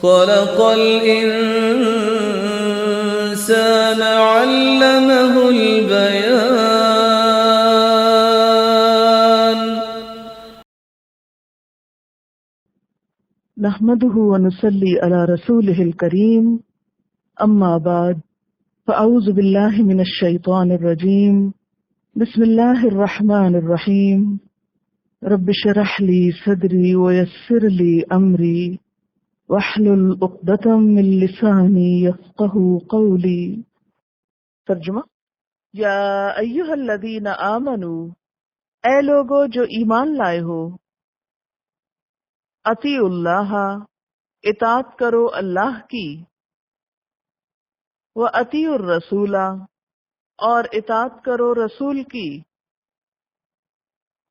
خلق الإنسان علمه البيان. نحمده ونصلي على رسوله الكريم، أما بعد، فأعوذ بالله من الشيطان الرجيم. بسم الله الرحمن الرحيم. رب اشرح لي صدري ويسر لي أمري واحلل عقدة من لساني يفقهوا قولي. ترجمہ: یا ایھا الذین آمنوا، اے لوگو جو ایمان لائے ہو، اطیعوا اللہ، اطاعت کرو اللہ کی، وَأَطِیعُوا الرَّسُولَ، اور اطاعت کرو رسول کی،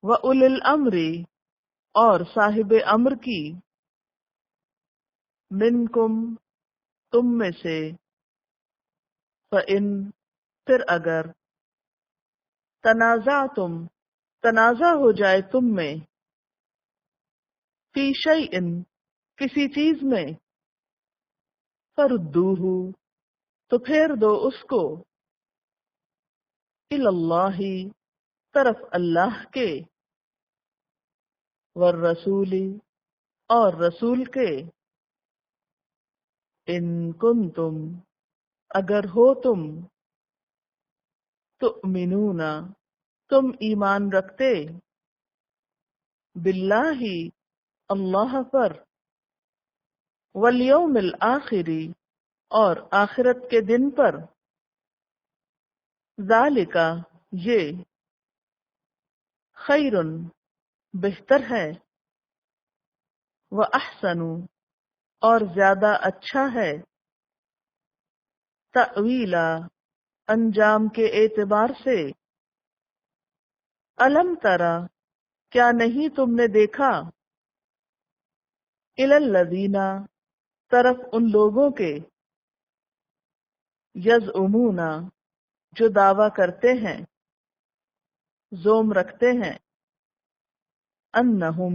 وَأُولِي الْأَمْرِ، اور صاحب امر کی، منکم، تم میں سے، فَإِن، پھر اگر، تنازعتم، تنازع ہو جائے تم میں، فی شیء، کسی چیز میں، فردوہ، تو پھیر دو اس کو، الی اللہ، طرف اللہ کے، والرسول، اور رسول کے، ان کنتم، اگر ہو تم، تؤمنون، تم ایمان رکھتے، باللہ، اللہ پر، والیوم الآخر، اور آخرت کے دن پر، ذالک، یہ، خیر، بہتر ہے، واحسن، اور زیادہ اچھا ہے، تأویلا، انجام کے اعتبار سے، الم ترى، کیا نہیں تم نے دیکھا، الی الذین، طرف ان لوگوں کے، یزعمون، جو دعویٰ کرتے ہیں، زوم رکھتے ہیں، انہم،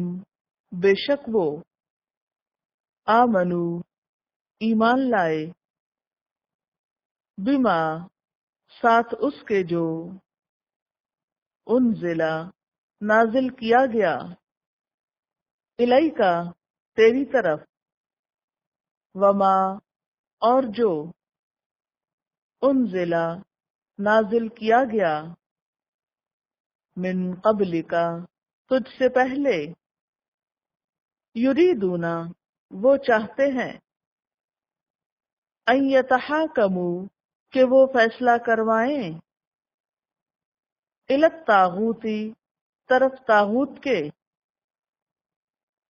بے شک وہ، آمنو، ایمان لائے، بما، ساتھ اس کے جو، انزل، نازل کیا گیا، الیکا، تیری طرف، وما، اور جو، انزل، نازل کیا گیا، من قبلکا، تجھ سے پہلے، یریدون، وہ چاہتے ہیں، ان یتحاکموا، کہ وہ فیصلہ کروائیں، الی الطاغوت، طرف طاغوت کے،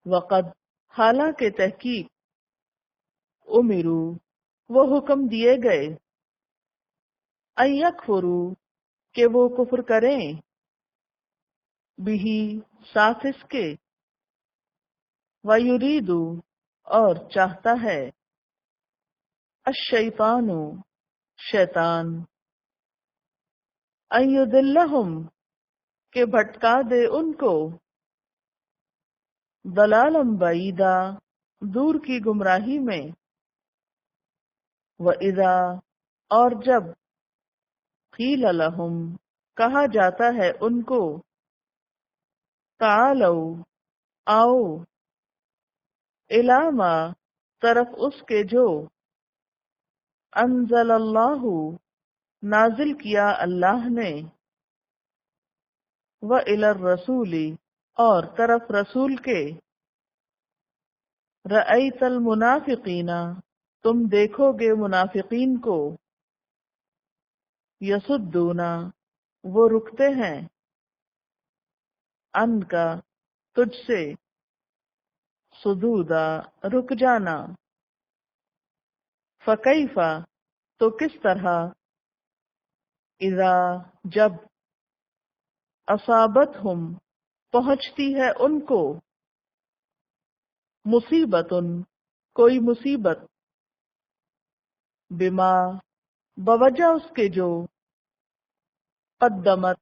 وقد، حالانکہ تحقیق، امروا، وہ حکم دیے گئے، ان یکفروا، کہ وہ کفر کریں، بہ، ساتھ اس کے، وَيُرِيدُ، اور چاہتا ہے، الشیطان، شیطان، ان یضلہم، کہ بھٹکا دے ان کو، ضلالا بعیدا، دور کی گمراہی میں، وَإِذَا، اور جب، قیل لہم، کہا جاتا ہے ان کو، تعالوا، آؤ، الی ما، طرف اس کے جو، انزل اللہ، نازل کیا اللہ نے، وإلی الرسول، اور طرف رسول کے، رأیت المنافقین، تم دیکھو گے منافقین کو، یصدون، وہ رکتے ہیں، عنک، تجھ سے، صدودا، رک جانا، فکیف، تو کس طرح، اذا، جب، اصابتہم، پہنچتی ہے ان کو، مصیبت، کوئی مصیبت، بما، بوجہ اس کے جو، قدمت،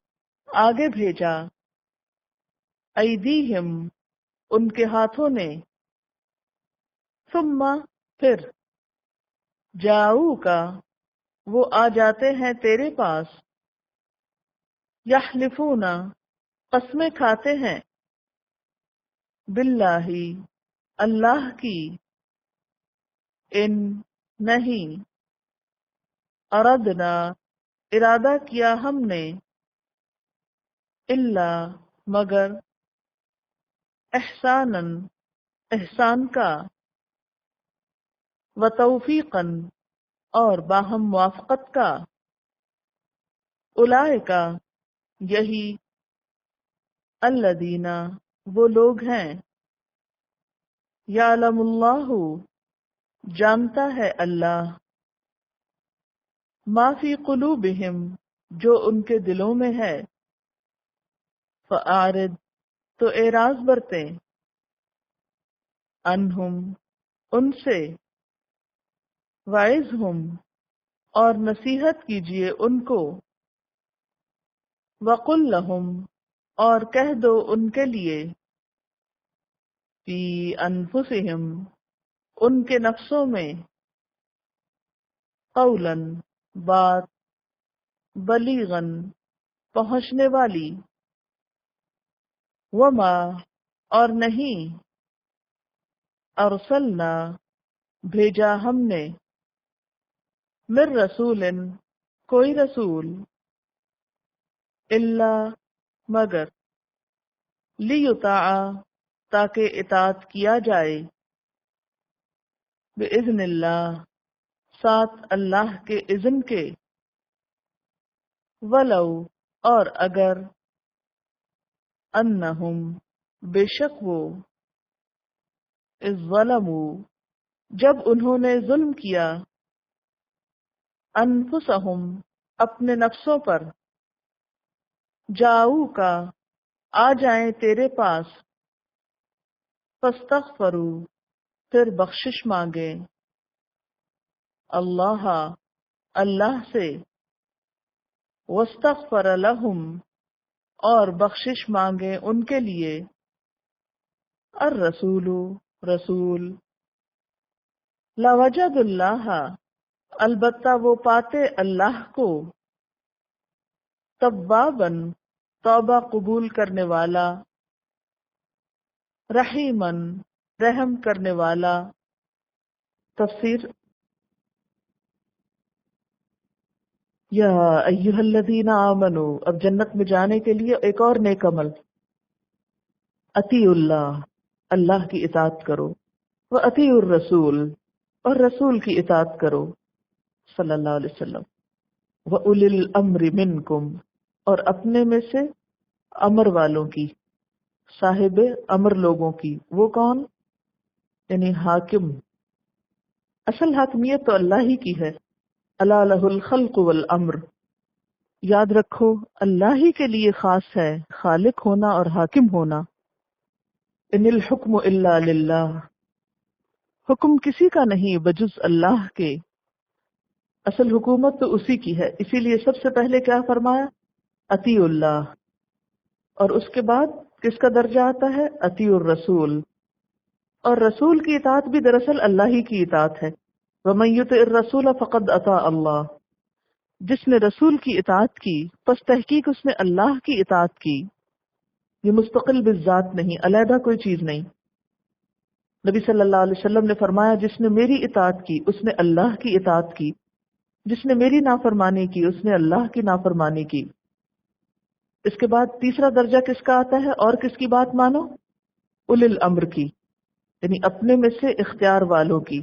آگے بھیجا، ایدیہم، ان کے ہاتھوں نے، ثم، پھر جاؤ کا وہ آ جاتے ہیں تیرے پاس، یحلفون قسمیں کھاتے ہیں، باللہ اللہ کی، ان نہیں، اردنا ارادہ کیا ہم نے، الا مگر، احساناً احسان کا، و توفیقاً اور باہم موافقت کا، اولئک یہی، الذین وہ لوگ ہیں، یعلم اللہ جانتا ہے اللہ، ما فی قلوبہم جو ان کے دلوں میں ہے، فأعرض تو اعراض برتیں، عنہم ان سے، وعظہم اور نصیحت کیجیے ان کو، وقل لہم اور کہہ دو ان کے لیے، فی انفسہم ان کے نفسوں میں، قولاً بات، بلیغاً پہنچنے والی، وما اور نہیں، ارسلنا بھیجا ہم نے، من رسول کوئی رسول، الا مگر، لیطاع تاکہ اطاعت کیا جائے، باذن اللہ ساتھ اللہ کے اذن کے، ولو اور اگر، انہم بے شک وہ، اذ ظلموا جب انہوں نے ظلم کیا، انفسہم اپنے نفسوں پر، جاؤ کا آ جائیں تیرے پاس، فاستغفروا پھر بخشش مانگے، اللہ اللہ سے، واستغفر لہم اور بخشش مانگے ان کے لیے، الرسول رسول، لوجد اللہ البتہ وہ پاتے اللہ کو، تواباً توبہ قبول کرنے والا، رحیماً رحم کرنے والا۔ تفسیر یا ایہا الذین آمنوا، اب جنت میں جانے کے لیے ایک اور نیک عمل، اطیعوا اللہ اللہ کی اطاعت کرو، واطیعوا الرسول اور رسول کی اطاعت کرو صلی اللہ علیہ وسلم، وَأُولِي الْأَمْرِ مِنْكُمْ اور اپنے میں سے امر والوں کی، صاحب امر لوگوں کی، وہ کون؟ یعنی حاکم، اصل حاکمیت تو اللہ ہی کی ہے، الا لہ الخلق والامر، یاد رکھو اللہ ہی کے لیے خاص ہے خالق ہونا اور حاکم ہونا، ان الحکم الا للہ، حکم کسی کا نہیں بجز اللہ کے، اصل حکومت تو اسی کی ہے، اسی لیے سب سے پہلے کیا فرمایا؟ اطیعوا اللہ، اور اس کے بعد کس کا درجہ آتا ہے؟ اطیعوا الرسول، اور رسول کی اطاعت بھی دراصل اللہ ہی کی اطاعت ہے، وَمَن يُطِعِ الرَّسُولَ فَقَدْ أَطَاعَ اللَّهَ، جس نے رسول کی اطاعت کی پس تحقیق اس نے اللہ کی اطاعت کی، یہ مستقل بالذات نہیں، علیحدہ کوئی چیز نہیں۔ نبی صلی اللہ علیہ وسلم نے فرمایا جس نے میری اطاعت کی اس نے اللہ کی اطاعت کی، جس نے میری نافرمانی کی اس نے اللہ کی نافرمانی کی۔ اس کے بعد تیسرا درجہ کس کا آتا ہے اور کس کی بات مانو؟ اولی الامر کی، یعنی اپنے میں سے اختیار والوں کی،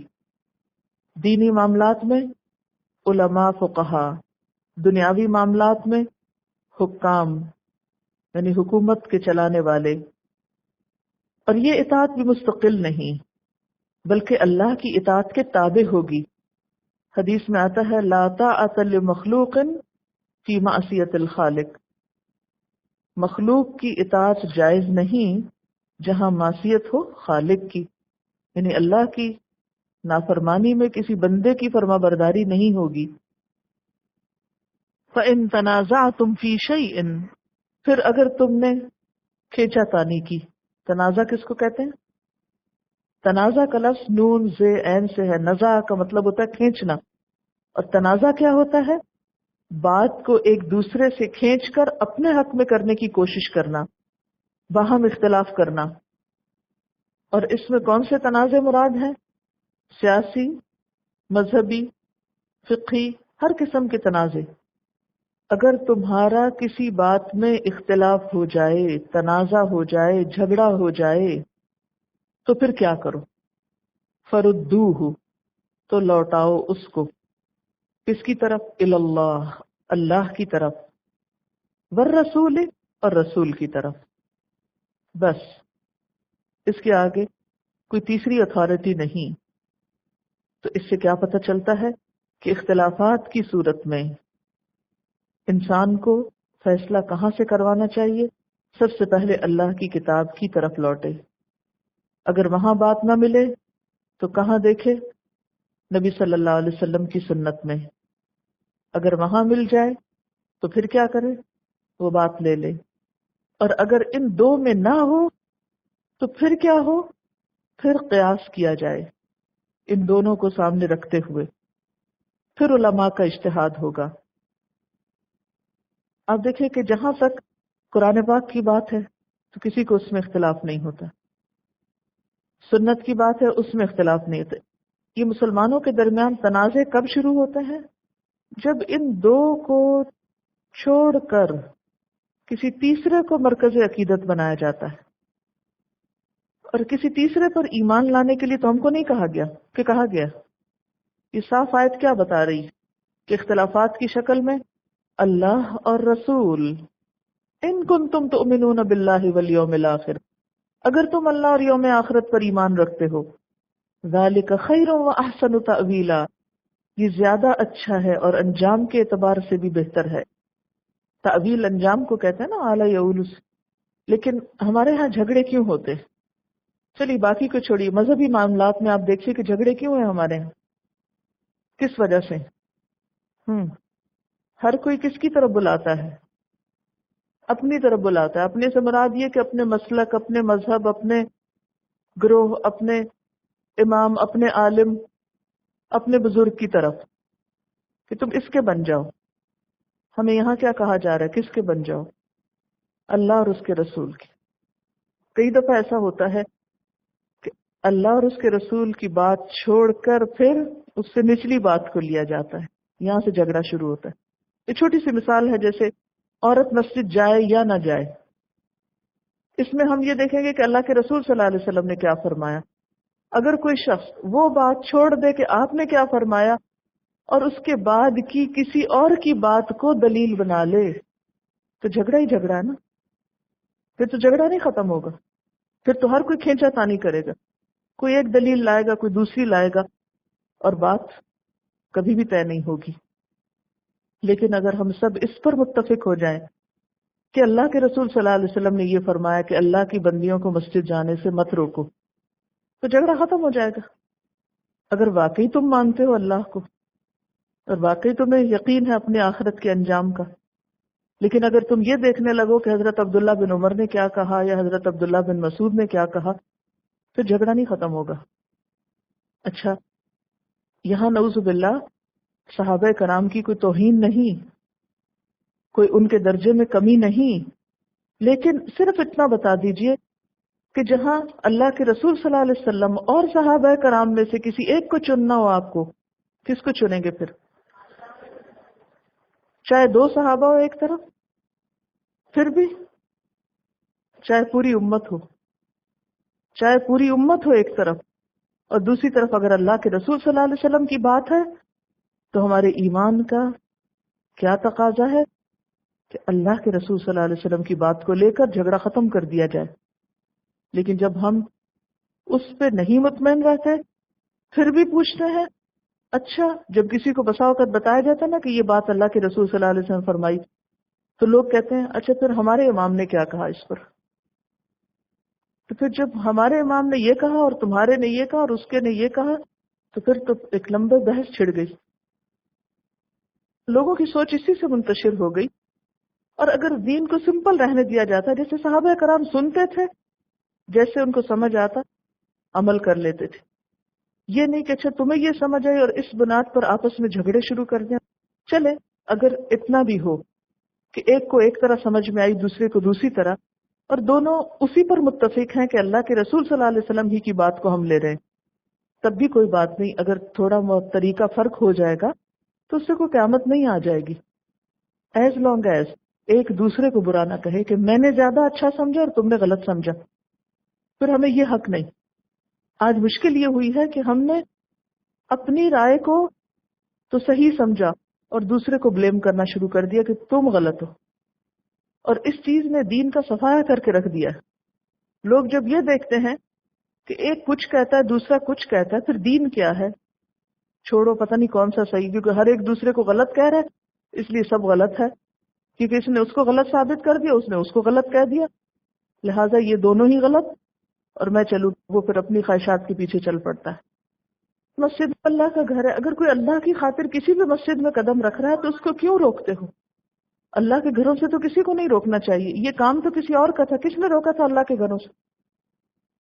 دینی معاملات میں علماء فقہا، دنیاوی معاملات میں حکام یعنی حکومت کے چلانے والے۔ اور یہ اطاعت بھی مستقل نہیں بلکہ اللہ کی اطاعت کے تابع ہوگی۔ حدیث میں آتا ہے لا طاعۃ لمخلوق فی معصیۃ الخالق، مخلوق کی اطاعت جائز نہیں جہاں معصیت ہو خالق کی، یعنی اللہ کی نافرمانی میں کسی بندے کی فرما برداری نہیں ہوگی۔ فَإِن تَنَازَعْتُمْ فِي شَيْءٍ، پھر اگر تم نے کھینچا تانی کی، تنازع کس کو کہتے ہیں؟ تنازع کا لفظ نون زے عین سے ہے. نزع کا مطلب ہوتا ہے کھینچنا، اور تنازع کیا ہوتا ہے؟ بات کو ایک دوسرے سے کھینچ کر اپنے حق میں کرنے کی کوشش کرنا، باہم اختلاف کرنا. اور اس میں کون سے تنازع مراد ہیں؟ سیاسی، مذہبی، فقہی، ہر قسم کے تنازع. اگر تمہارا کسی بات میں اختلاف ہو جائے، تنازع ہو جائے، جھگڑا ہو جائے، تو پھر کیا کرو؟ فردوہ، تو لوٹاؤ اس کو. کس کی طرف؟ اللہ، اللہ کی طرف. والرسول، اور رسول کی طرف. بس اس کے آگے کوئی تیسری اتھارٹی نہیں. تو اس سے کیا پتہ چلتا ہے کہ اختلافات کی صورت میں انسان کو فیصلہ کہاں سے کروانا چاہیے؟ سب سے پہلے اللہ کی کتاب کی طرف لوٹے. اگر وہاں بات نہ ملے تو کہاں دیکھے؟ نبی صلی اللہ علیہ وسلم کی سنت میں. اگر وہاں مل جائے تو پھر کیا کرے؟ وہ بات لے لے. اور اگر ان دو میں نہ ہو تو پھر کیا ہو؟ پھر قیاس کیا جائے ان دونوں کو سامنے رکھتے ہوئے. پھر علماء کا اجتہاد ہوگا. آپ دیکھیں کہ جہاں تک قرآن پاک کی بات ہے تو کسی کو اس میں اختلاف نہیں ہوتا. سنت کی بات ہے، اس میں اختلاف نہیں ہوتا. یہ مسلمانوں کے درمیان تنازع کب شروع ہوتے ہیں؟ جب ان دو کو چھوڑ کر کسی تیسرے کو مرکز عقیدت بنایا جاتا ہے. اور کسی تیسرے پر ایمان لانے کے لیے تو ہم کو نہیں کہا گیا کہ کہا گیا. یہ صاف آیت کیا بتا رہی ہے کہ اختلافات کی شکل میں اللہ اور رسول، ان کنتم تؤمنون باللہ والیوم الآخر، اگر تم اللہ اور یوم آخرت پر ایمان رکھتے ہو. ذالک خیر و احسن تأویلا، یہ زیادہ اچھا ہے اور انجام کے اعتبار سے بھی بہتر ہے. تأویل انجام کو کہتے ہیں نا، اعلی یولس. لیکن ہمارے ہاں جھگڑے کیوں ہوتے؟ چلیے باقی کو چھوڑیے، مذہبی معاملات میں آپ دیکھیے کہ جھگڑے کیوں ہیں ہمارے ہاں، کس وجہ سے؟ ہر کوئی کس کی طرف بلاتا ہے؟ اپنی طرف بلاتا ہے. اپنے سے مراد یہ کہ اپنے مسلک، اپنے مذہب، اپنے گروہ، اپنے امام، اپنے عالم، اپنے بزرگ کی طرف، کہ تم اس کے بن جاؤ. ہمیں یہاں کیا کہا جا رہا ہے؟ کس کے بن جاؤ؟ اللہ اور اس کے رسول کی. کئی دفعہ ایسا ہوتا ہے کہ اللہ اور اس کے رسول کی بات چھوڑ کر پھر اس سے نچلی بات کو لیا جاتا ہے. یہاں سے جھگڑا شروع ہوتا ہے. یہ چھوٹی سی مثال ہے، جیسے عورت مسجد جائے یا نہ جائے. اس میں ہم یہ دیکھیں گے کہ اللہ کے رسول صلی اللہ علیہ وسلم نے کیا فرمایا. اگر کوئی شخص وہ بات چھوڑ دے کہ آپ نے کیا فرمایا اور اس کے بعد کی کسی اور کی بات کو دلیل بنا لے تو جھگڑا ہی جھگڑا ہے نا. پھر تو جھگڑا نہیں ختم ہوگا. پھر تو ہر کوئی کھینچا تانی کرے گا. کوئی ایک دلیل لائے گا، کوئی دوسری لائے گا، اور بات کبھی بھی طے نہیں ہوگی. لیکن اگر ہم سب اس پر متفق ہو جائیں کہ اللہ کے رسول صلی اللہ علیہ وسلم نے یہ فرمایا کہ اللہ کی بندیوں کو مسجد جانے سے مت روکو، تو جھگڑا ختم ہو جائے گا. اگر واقعی تم مانتے ہو اللہ کو اور واقعی تمہیں یقین ہے اپنے آخرت کے انجام کا. لیکن اگر تم یہ دیکھنے لگو کہ حضرت عبداللہ بن عمر نے کیا کہا یا حضرت عبداللہ بن مسعود نے کیا کہا، تو جھگڑا نہیں ختم ہوگا. اچھا، یہاں نعوذ باللہ صحابہ کرام کی کوئی توہین نہیں، کوئی ان کے درجے میں کمی نہیں، لیکن صرف اتنا بتا دیجئے کہ جہاں اللہ کے رسول صلی اللہ علیہ وسلم اور صحابہ کرام میں سے کسی ایک کو چننا ہو آپ کو، کس کو چنیں گے پھر؟ چاہے دو صحابہ ہو ایک طرف، پھر بھی چاہے پوری امت ہو، چاہے پوری امت ہو ایک طرف، اور دوسری طرف اگر اللہ کے رسول صلی اللہ علیہ وسلم کی بات ہے تو ہمارے ایمان کا کیا تقاضا ہے کہ اللہ کے رسول صلی اللہ علیہ وسلم کی بات کو لے کر جھگڑا ختم کر دیا جائے. لیکن جب ہم اس پہ نہیں مطمئن رہتے پھر بھی پوچھتے ہیں. اچھا، جب کسی کو بسا اوقات بتایا جاتا ہے نا کہ یہ بات اللہ کے رسول صلی اللہ علیہ وسلم فرمائی، تو لوگ کہتے ہیں اچھا پھر ہمارے امام نے کیا کہا اس پر. تو پھر جب ہمارے امام نے یہ کہا اور تمہارے نے یہ کہا اور اس کے نے یہ کہا، تو پھر تو ایک لمبے بحث چھڑ گئی. لوگوں کی سوچ اسی سے منتشر ہو گئی. اور اگر دین کو سمپل رہنے دیا جاتا، جیسے صحابہ کرام سنتے تھے، جیسے ان کو سمجھ آتا، عمل کر لیتے تھے. یہ نہیں کہ اچھا تمہیں یہ سمجھ آئی اور اس بنیاد پر آپس میں جھگڑے شروع کر دیں. چلے اگر اتنا بھی ہو کہ ایک کو ایک طرح سمجھ میں آئی دوسرے کو دوسری طرح اور دونوں اسی پر متفق ہیں کہ اللہ کے رسول صلی اللہ علیہ وسلم ہی کی بات کو ہم لے رہے ہیں، تب بھی کوئی بات نہیں. اگر تھوڑا بہت طریقہ فرق ہو جائے گا تو اس سے کوئی قیامت نہیں آ جائے گی، ایز لانگ ایز ایک دوسرے کو برا نہ کہے کہ میں نے زیادہ اچھا سمجھا اور تم نے غلط سمجھا. پھر ہمیں یہ حق نہیں. آج مشکل یہ ہوئی ہے کہ ہم نے اپنی رائے کو تو صحیح سمجھا اور دوسرے کو بلیم کرنا شروع کر دیا کہ تم غلط ہو، اور اس چیز نے دین کا صفایا کر کے رکھ دیا. لوگ جب یہ دیکھتے ہیں کہ ایک کچھ کہتا ہے دوسرا کچھ کہتا ہے، پھر دین کیا ہے؟ چھوڑو پتہ نہیں کون سا صحیح، کیونکہ ہر ایک دوسرے کو غلط کہہ رہا ہے اس لیے سب غلط ہے، کیونکہ اس نے اس کو غلط ثابت کر دیا، اس نے اس کو غلط کہہ دیا، لہٰذا یہ دونوں ہی غلط اور میں چلوں. وہ پھر اپنی خواہشات کے پیچھے چل پڑتا ہے. مسجد اللہ کا گھر ہے، اگر کوئی اللہ کی خاطر کسی بھی مسجد میں قدم رکھ رہا ہے تو اس کو کیوں روکتے ہو؟ اللہ کے گھروں سے تو کسی کو نہیں روکنا چاہیے. یہ کام تو کسی اور کا تھا. کس نے روکا تھا اللہ کے گھروں سے؟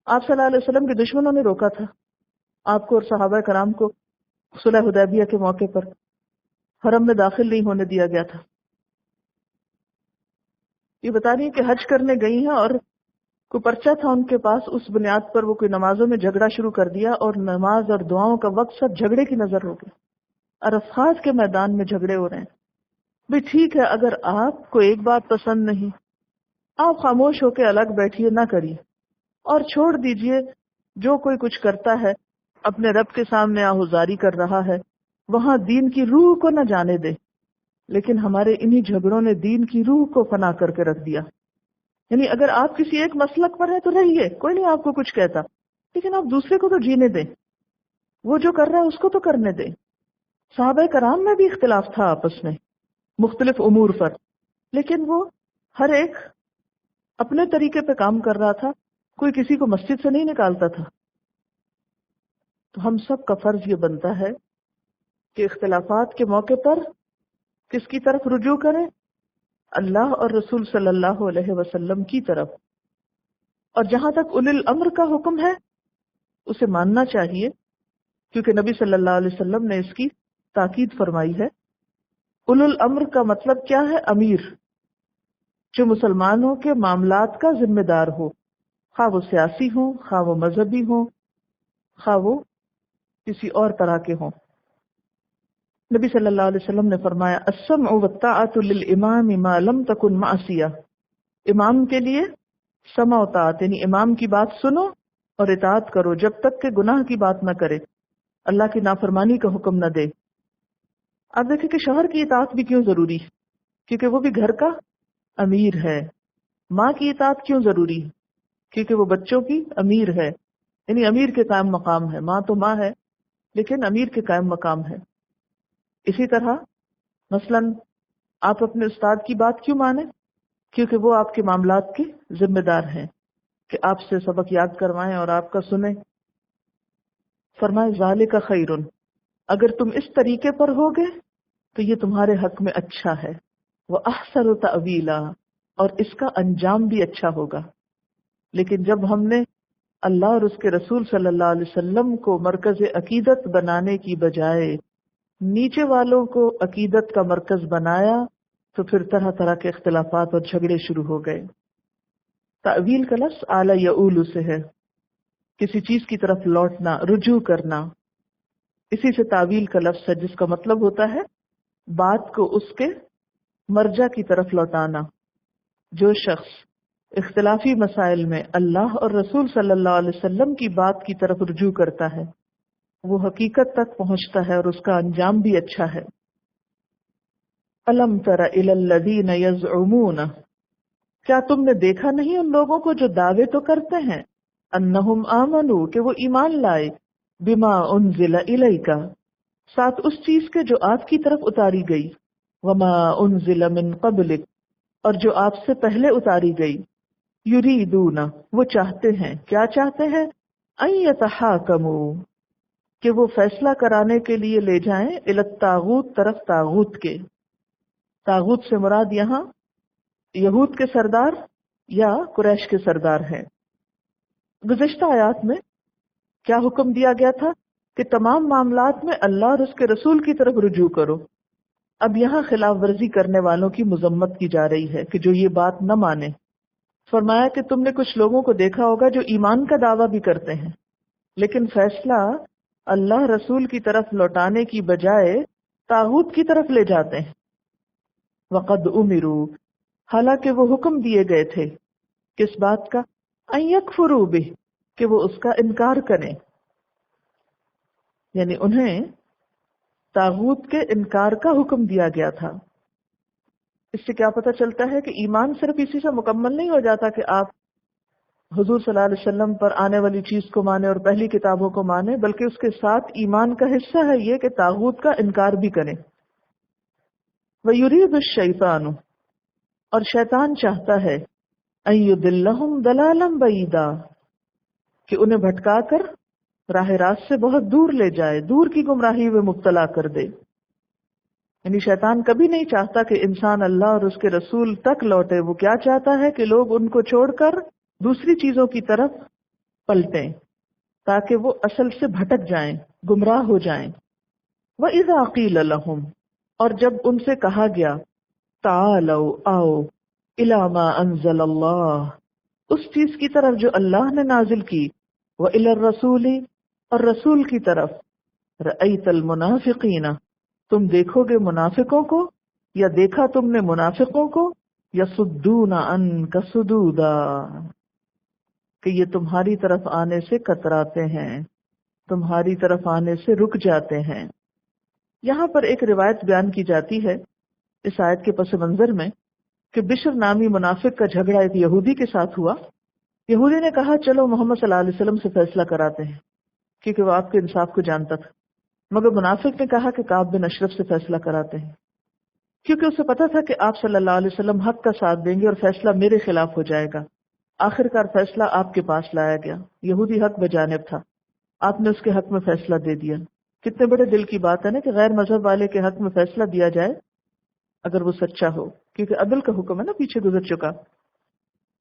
آپ صلی اللہ علیہ وسلم کے دشمنوں نے روکا تھا آپ کو اور صحابہ کرام کو. صلح حدیبیہ کے موقع پر حرم میں داخل نہیں ہونے دیا گیا تھا. یہ بتا رہی ہے کہ حج کرنے گئی ہیں اور کوئی پرچہ تھا ان کے پاس، اس بنیاد پر وہ کوئی نمازوں میں جھگڑا شروع کر دیا اور نماز اور دعاؤں کا وقت سب جھگڑے کی نظر ہو گئی. عرفات کے میدان میں جھگڑے ہو رہے ہیں. بھی ٹھیک ہے، اگر آپ کو ایک بات پسند نہیں، آپ خاموش ہو کے الگ بیٹھیے، نہ کریے اور چھوڑ دیجئے. جو کوئی کچھ کرتا ہے اپنے رب کے سامنے آہوزاری کر رہا ہے، وہاں دین کی روح کو نہ جانے دے. لیکن ہمارے انہی جھگڑوں نے دین کی روح کو فنا کر کے رکھ دیا. یعنی اگر آپ کسی ایک مسلک پر ہیں تو رہیے، کوئی نہیں آپ کو کچھ کہتا، لیکن آپ دوسرے کو تو جینے دیں. وہ جو کر رہا ہے اس کو تو کرنے دیں. صحابہ کرام میں بھی اختلاف تھا آپس میں مختلف امور پر، لیکن وہ ہر ایک اپنے طریقے پہ کام کر رہا تھا. کوئی کسی کو مسجد سے نہیں نکالتا تھا. تو ہم سب کا فرض یہ بنتا ہے کہ اختلافات کے موقع پر کس کی طرف رجوع کریں؟ اللہ اور رسول صلی اللہ علیہ وسلم کی طرف. اور جہاں تک اولی الامر کا حکم ہے اسے ماننا چاہیے، کیونکہ نبی صلی اللہ علیہ وسلم نے اس کی تاکید فرمائی ہے. اولی الامر کا مطلب کیا ہے؟ امیر، جو مسلمانوں کے معاملات کا ذمہ دار ہو، خواہ وہ سیاسی ہوں، خواہ وہ مذہبی ہوں، خواہ وہ کسی اور طرح کے ہوں. نبی صلی اللہ علیہ وسلم نے فرمایا السمع والطاعۃ للامام ما لم تکن معصیہ. امام کے لیے سمع و طاعت، یعنی امام کی بات سنو اور اطاعت کرو جب تک کہ گناہ کی بات نہ کرے، اللہ کی نافرمانی کا حکم نہ دے. آپ دیکھیں کہ شوہر کی اطاعت بھی کیوں ضروری ہے؟ کیونکہ وہ بھی گھر کا امیر ہے. ماں کی اطاعت کیوں ضروری ہے؟ کیونکہ وہ بچوں کی امیر ہے، یعنی امیر کے قائم مقام ہے. ماں تو ماں ہے لیکن امیر کے قائم مقام ہے. اسی طرح مثلا آپ اپنے استاد کی بات کیوں مانیں؟ کیونکہ وہ آپ کے معاملات کے ذمہ دار ہیں کہ آپ سے سبق یاد کروائیں اور آپ کا سنیں. فرمائے ذالک خیر، اگر تم اس طریقے پر ہوگے تو یہ تمہارے حق میں اچھا ہے. وَأَحْسَنُ تَأْوِيلًا، اور اس کا انجام بھی اچھا ہوگا. لیکن جب ہم نے اللہ اور اس کے رسول صلی اللہ علیہ وسلم کو مرکز عقیدت بنانے کی بجائے نیچے والوں کو عقیدت کا مرکز بنایا تو پھر طرح طرح کے اختلافات اور جھگڑے شروع ہو گئے. تأویل کا لفظ اعلی یعول سے ہے، کسی چیز کی طرف لوٹنا، رجوع کرنا. اسی سے تعویل کا لفظ ہے جس کا مطلب ہوتا ہے بات کو اس کے مرجع کی طرف لوٹانا. جو شخص اختلافی مسائل میں اللہ اور رسول صلی اللہ علیہ وسلم کی بات کی طرف رجوع کرتا ہے وہ حقیقت تک پہنچتا ہے اور اس کا انجام بھی اچھا ہے. الم تر الی الذین یزعمون، کیا تم نے دیکھا نہیں ان لوگوں کو جو دعوے تو کرتے ہیں انہم آمنو، کہ وہ ایمان لائے، بما انزل الیک، ساتھ اس چیز کے جو آپ کی طرف اتاری گئی، وما انزل من قبلک، اور جو آپ سے پہلے اتاری گئی. یریدون، وہ چاہتے ہیں، کیا چاہتے ہیں؟ ان یتحاکموا، کہ وہ فیصلہ کرانے کے لیے لے جائیں الی الطاغوت، طرف طاغوت کے. طاغوت سے مراد یہاں یہود کے سردار یا قریش کے سردار ہیں. گزشتہ آیات میں کیا حکم دیا گیا تھا کہ تمام معاملات میں اللہ اور اس کے رسول کی طرف رجوع کرو۔ اب یہاں خلاف ورزی کرنے والوں کی مذمت کی جا رہی ہے کہ جو یہ بات نہ مانے۔ فرمایا کہ تم نے کچھ لوگوں کو دیکھا ہوگا جو ایمان کا دعویٰ بھی کرتے ہیں، لیکن فیصلہ اللہ رسول کی طرف لوٹانے کی بجائے طاغوت کی طرف لے جاتے ہیں۔ وقد امروا، حالانکہ وہ حکم دیے گئے تھے کس بات کا؟ ان یکفروا بہ، کہ وہ اس کا انکار کریں، یعنی انہیں طاغوت کے انکار کا حکم دیا گیا تھا۔ اس سے کیا پتہ چلتا ہے کہ ایمان صرف اسی سے مکمل نہیں ہو جاتا کہ آپ حضور صلی اللہ علیہ وسلم پر آنے والی چیز کو مانے اور پہلی کتابوں کو مانے، بلکہ اس کے ساتھ ایمان کا حصہ ہے یہ کہ طاغوت کا انکار بھی کریں۔ وَيُرِيدُ الشَّيْطَانُ، اور شیطان چاہتا ہے أَن يُضِلَّهُمْ ضَلَالًا بَعِيدًا، کہ انہیں بھٹکا کر راہ راست سے بہت دور لے جائے، دور کی گمراہی میں مبتلا کر دے۔ یعنی شیطان کبھی نہیں چاہتا کہ انسان اللہ اور اس کے رسول تک لوٹے، وہ کیا چاہتا ہے کہ لوگ ان کو چھوڑ کر دوسری چیزوں کی طرف پلٹیں تاکہ وہ اصل سے بھٹک جائیں، گمراہ ہو جائیں۔ وَإِذَا قِيلَ لَهُمْ، اور جب ان سے کہا گیا تعالوا، آؤ، إِلَى مَا أَنزَلَ اللَّهُ، اس چیز کی طرف جو اللہ نے نازل کی، وَإِلَى الرَّسُولِ، اور رسول کی طرف، رَأَيْتَ الْمُنَافِقِينَ، تم دیکھو گے منافقوں کو، یا دیکھا تم نے منافقوں کو، يَصُدُّونَ عَنْكَ صُدُودًا، کہ یہ تمہاری طرف آنے سے کتراتے ہیں، تمہاری طرف آنے سے رک جاتے ہیں۔ یہاں پر ایک روایت بیان کی جاتی ہے اس آیت کے پس منظر میں کہ بشر نامی منافق کا جھگڑا ایک یہودی کے ساتھ ہوا۔ یہودی نے کہا چلو محمد صلی اللہ علیہ وسلم سے فیصلہ کراتے ہیں، کیونکہ وہ آپ کے انصاف کو جانتا تھا۔ مگر منافق نے کہا کہ کعب بن اشرف سے فیصلہ کراتے ہیں، کیونکہ اسے پتا تھا کہ آپ صلی اللہ علیہ وسلم حق کا ساتھ دیں گے اور فیصلہ میرے خلاف ہو جائے گا۔ آخرکار فیصلہ آپ کے پاس لایا گیا، یہودی حق بجانب تھا، آپ نے اس کے حق میں فیصلہ دے دیا۔ کتنے بڑے دل کی بات ہے نا کہ غیر مذہب والے کے حق میں فیصلہ دیا جائے اگر وہ سچا ہو، کیونکہ عدل کا حکم ہے نا پیچھے گزر چکا۔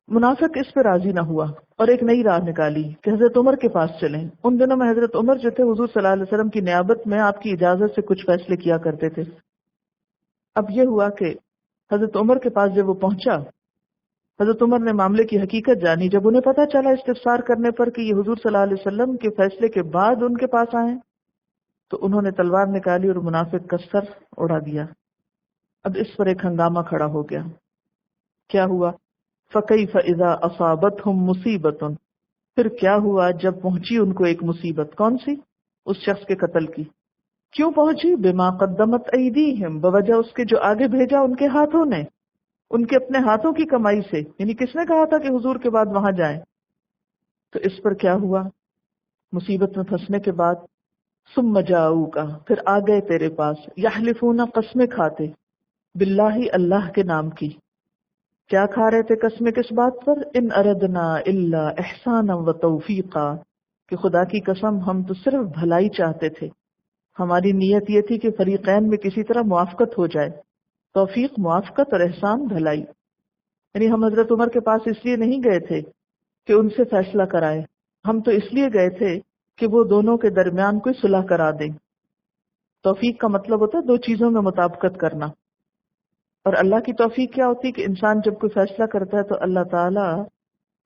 منافق اس پہ راضی نہ ہوا اور ایک نئی راہ نکالی کہ حضرت عمر کے پاس چلیں۔ ان دنوں میں حضرت عمر جو تھے حضور صلی اللہ علیہ وسلم کی نیابت میں آپ کی اجازت سے کچھ فیصلے کیا کرتے تھے۔ اب یہ ہوا کہ حضرت عمر کے پاس جب وہ پہنچا، حضرت عمر نے معاملے کی حقیقت جانی۔ جب انہیں پتہ چلا استفسار کرنے پر کہ یہ حضور صلی اللہ علیہ وسلم کے فیصلے کے بعد ان کے پاس آئے، تو انہوں نے تلوار نکالی اور منافق کا سر اڑا دیا۔ اب اس پر ایک ہنگامہ کھڑا ہو گیا۔ کیا ہوا؟ فَكَيْفَ إِذَا أَصَابَتْهُمْ مُصِيبَةٌ، پھر کیا ہوا جب پہنچی ان کو ایک مصیبت؟ کون سی؟ اس شخص کے قتل کی۔ کیوں پہنچی؟ بِمَا قَدَّمَتْ أَيْدِيهِمْ، بوجہ اس کے جو آگے بھیجا ان کے ہاتھوں نے، ان کے اپنے ہاتھوں کی کمائی سے۔ یعنی کس نے کہا تھا کہ حضور کے بعد وہاں جائیں؟ تو اس پر کیا ہوا؟ مصیبت میں پھنسنے کے بعد ثم جاؤک، پھر آ گئے تیرے پاس، یحلفون، قسمیں کھاتے، باللہ، اللہ کے نام کی۔ کیا کھا رہے تھے قسمیں؟ کس بات پر؟ ان اردنا الا احسانا و توفیقا، کہ خدا کی قسم ہم تو صرف بھلائی چاہتے تھے، ہماری نیت یہ تھی کہ فریقین میں کسی طرح موافقت ہو جائے۔ توفیق، موافقت، اور احسان، بھلائی۔ یعنی ہم حضرت عمر کے پاس اس لیے نہیں گئے تھے کہ ان سے فیصلہ کرائے، ہم تو اس لیے گئے تھے کہ وہ دونوں کے درمیان کوئی صلح کرا دیں۔ توفیق کا مطلب ہوتا ہے دو چیزوں میں مطابقت کرنا، اور اللہ کی توفیق کیا ہوتی ہے کہ انسان جب کوئی فیصلہ کرتا ہے تو اللہ تعالیٰ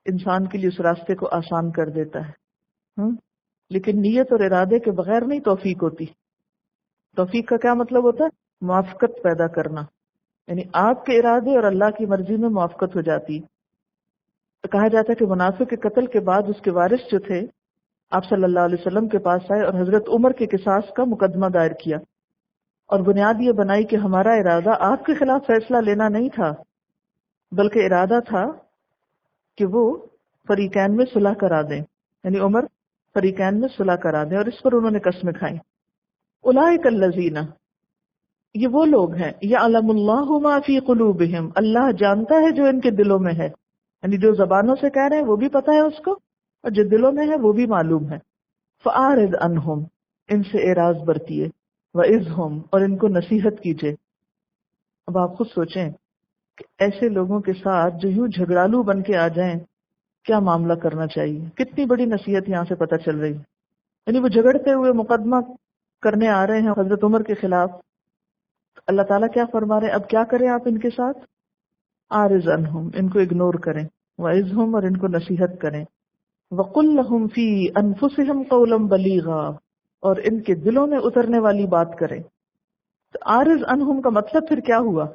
انسان کے لیے اس راستے کو آسان کر دیتا ہے۔ لیکن نیت اور ارادے کے بغیر نہیں توفیق ہوتی۔ توفیق کا کیا مطلب ہوتا ہے؟ موافقت پیدا کرنا، یعنی آپ کے ارادے اور اللہ کی مرضی میں موافقت ہو جاتی۔ تو کہا جاتا ہے کہ منافق کے قتل کے بعد اس کے وارث جو تھے آپ صلی اللہ علیہ وسلم کے پاس آئے اور حضرت عمر کے قصاص کا مقدمہ دائر کیا، اور بنیاد یہ بنائی کہ ہمارا ارادہ آپ کے خلاف فیصلہ لینا نہیں تھا، بلکہ ارادہ تھا کہ وہ فریقین میں صلح کرا دیں، یعنی عمر فریقین میں صلح کرا دیں، اور اس پر انہوں نے قسمیں کھائیں۔ اولئک الذین، یہ وہ لوگ ہیں، یعلم اللہ ما فی قلوبہم، اللہ جانتا ہے جو ان کے دلوں میں ہے، یعنی جو زبانوں سے کہہ رہے ہیں وہ بھی پتہ ہے اس کو، اور جو دلوں میں ہے وہ بھی معلوم ہے۔ فأعرض عنہم، ان سے اعراض برتیے، وعظہم، اور ان کو نصیحت کیجیے۔ اب آپ خود سوچیں کہ ایسے لوگوں کے ساتھ جو یوں جھگڑالو بن کے آ جائیں، کیا معاملہ کرنا چاہیے؟ کتنی بڑی نصیحت یہاں سے پتہ چل رہی ہے۔ یعنی وہ جھگڑتے ہوئے مقدمہ کرنے آ رہے ہیں حضرت عمر کے خلاف. اللہ تعالیٰ کیا فرما رہے ہیں؟ اب کیا کریں آپ ان کے ساتھ؟ عارض عنہم، ان کو اگنور کریں، وعظہم، اور ان کو نصیحت کریں، وقل لہم فی انفسہم قولا بلیغا، اور ان کے دلوں میں اترنے والی بات کریں. تو عارض عنہم کا مطلب پھر کیا ہوا؟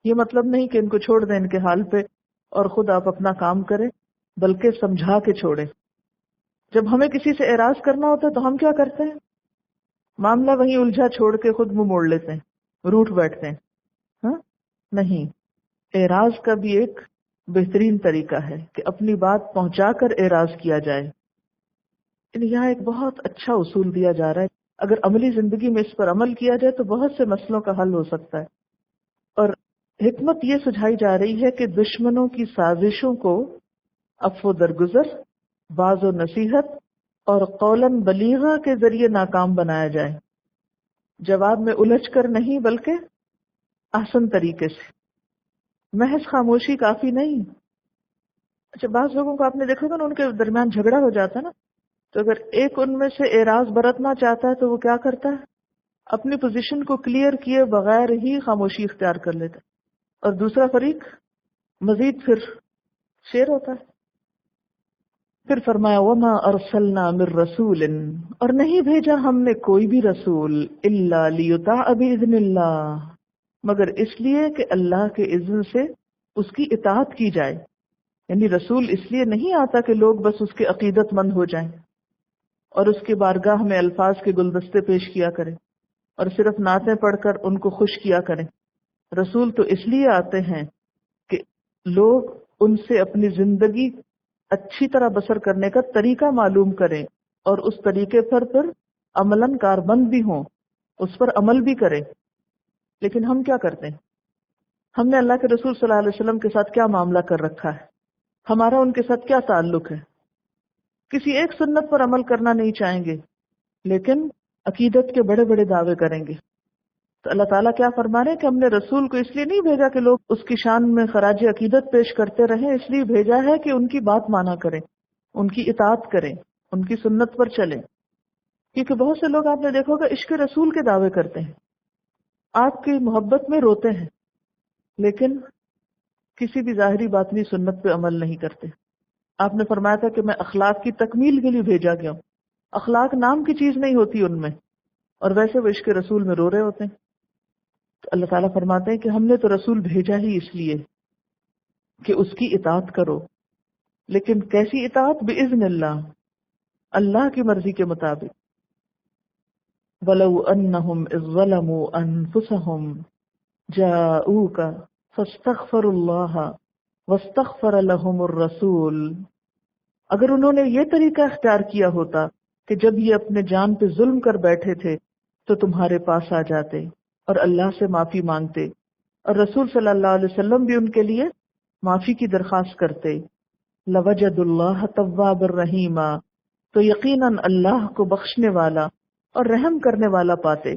یہ مطلب نہیں کہ ان کو چھوڑ دیں ان کے حال پہ اور خود آپ اپنا کام کریں، بلکہ سمجھا کے چھوڑیں. جب ہمیں کسی سے اعراض کرنا ہوتا ہے تو ہم کیا کرتے ہیں؟ معاملہ وہیں الجھا چھوڑ کے خود منہ موڑ لیتے ہیں، روٹھ بیٹھتے ہیں. ہاں نہیں، اعراض کا بھی ایک بہترین طریقہ ہے کہ اپنی بات پہنچا کر اعراض کیا جائے. یعنی یہاں ایک بہت اچھا اصول دیا جا رہا ہے، اگر عملی زندگی میں اس پر عمل کیا جائے تو بہت سے مسئلوں کا حل ہو سکتا ہے. اور حکمت یہ سجھائی جا رہی ہے کہ دشمنوں کی سازشوں کو عفو درگزر، باز و نصیحت اور قولاً بلیغا کے ذریعے ناکام بنایا جائے. جواب میں الجھ کر نہیں، بلکہ احسن طریقے سے. محض خاموشی کافی نہیں. اچھا، بعض لوگوں کو آپ نے دیکھا تھا نا، ان کے درمیان جھگڑا ہو جاتا ہے نا، تو اگر ایک ان میں سے اعراض برتنا چاہتا ہے تو وہ کیا کرتا ہے؟ اپنی پوزیشن کو کلیئر کیے بغیر ہی خاموشی اختیار کر لیتا ہے، اور دوسرا فریق مزید پھر شیر ہوتا ہے. پھر فرمایا وما ارسلنا من رسول، اور نہیں بھیجا ہم نے کوئی بھی رسول الا لیطاع باذن اللہ، مگر اس لیے کہ اللہ کے اذن سے اس کی اطاعت کی جائے. یعنی رسول اس لیے نہیں آتا کہ لوگ بس اس کے عقیدت مند ہو جائیں اور اس کے بارگاہ میں الفاظ کے گلدستے پیش کیا کریں اور صرف نعتیں پڑھ کر ان کو خوش کیا کریں. رسول تو اس لیے آتے ہیں کہ لوگ ان سے اپنی زندگی اچھی طرح بسر کرنے کا طریقہ معلوم کریں اور اس طریقے پر پھر عملاً کاربند بھی ہوں، اس پر عمل بھی کریں. لیکن ہم کیا کرتے ہیں؟ ہم نے اللہ کے رسول صلی اللہ علیہ وسلم کے ساتھ کیا معاملہ کر رکھا ہے؟ ہمارا ان کے ساتھ کیا تعلق ہے؟ کسی ایک سنت پر عمل کرنا نہیں چاہیں گے، لیکن عقیدت کے بڑے بڑے دعوے کریں گے. تو اللہ تعالیٰ کیا فرما رہے ہیں کہ ہم نے رسول کو اس لیے نہیں بھیجا کہ لوگ اس کی شان میں خراج عقیدت پیش کرتے رہیں، اس لیے بھیجا ہے کہ ان کی بات مانا کریں، ان کی اطاعت کریں، ان کی سنت پر چلیں. کیونکہ بہت سے لوگ آپ نے دیکھا ہوگا عشق رسول کے دعوے کرتے ہیں، آپ کی محبت میں روتے ہیں، لیکن کسی بھی ظاہری باطنی سنت پہ عمل نہیں کرتے. آپ نے فرمایا تھا کہ میں اخلاق کی تکمیل کے لیے بھیجا گیا ہوں. اخلاق نام کی چیز نہیں ہوتی ان میں، اور ویسے وہ عشق رسول میں رو رہے ہوتے ہیں. تو اللہ تعالیٰ فرماتے ہیں کہ ہم نے تو رسول بھیجا ہی اس لیے کہ اس کی اطاعت کرو. لیکن کیسی اطاعت؟ بِإِذْنِ اللہ، اللہ کی مرضی کے مطابق. وَلَوْ أَنَّهُمْ إِذْ ظَلَمُوا أَنفُسَهُمْ جَاءُوكَ فَاسْتَغْفَرُوا اللَّهَ وَاسْتَغْفَرَ لَهُمُ الرَّسُولُ، اگر انہوں نے یہ طریقہ اختیار کیا ہوتا کہ جب یہ اپنے جان پہ ظلم کر بیٹھے تھے تو تمہارے پاس آ جاتے اور اللہ سے معافی مانگتے، اور رسول صلی اللہ علیہ وسلم بھی ان کے لیے معافی کی درخواست کرتے، لَوَجَدُوا اللَّهَ تَوَّابًا رَحِيمًا، تو یقیناً اللہ کو بخشنے والا اور رحم کرنے والا پاتے.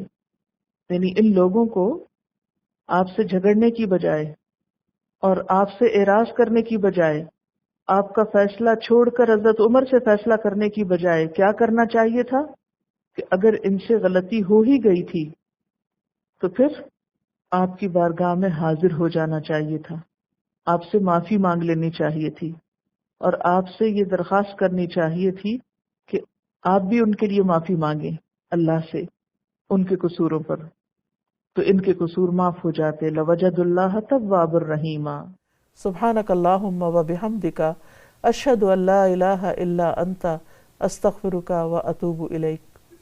یعنی ان لوگوں کو آپ سے جھگڑنے کی بجائے اور آپ سے اعراض کرنے کی بجائے، آپ کا فیصلہ چھوڑ کر حضرت عمر سے فیصلہ کرنے کی بجائے کیا کرنا چاہیے تھا کہ اگر ان سے غلطی ہو ہی گئی تھی تو پھر آپ کی بارگاہ میں حاضر ہو جانا چاہیے تھا، آپ سے معافی مانگ لینی چاہیے تھی، اور آپ سے یہ درخواست کرنی چاہیے تھی کہ آپ بھی ان کے لیے معافی مانگیں اللہ سے ان کے قصوروں پر، تو ان کے قصور معاف ہو جاتے. لَوَجَدُوا اللَّهَ تَوَّابًا رَحِيمًا. سبحانک اللہم و بحمدک، اشہد ان لا الہ الا انت، استغفرک و اتوب الیک.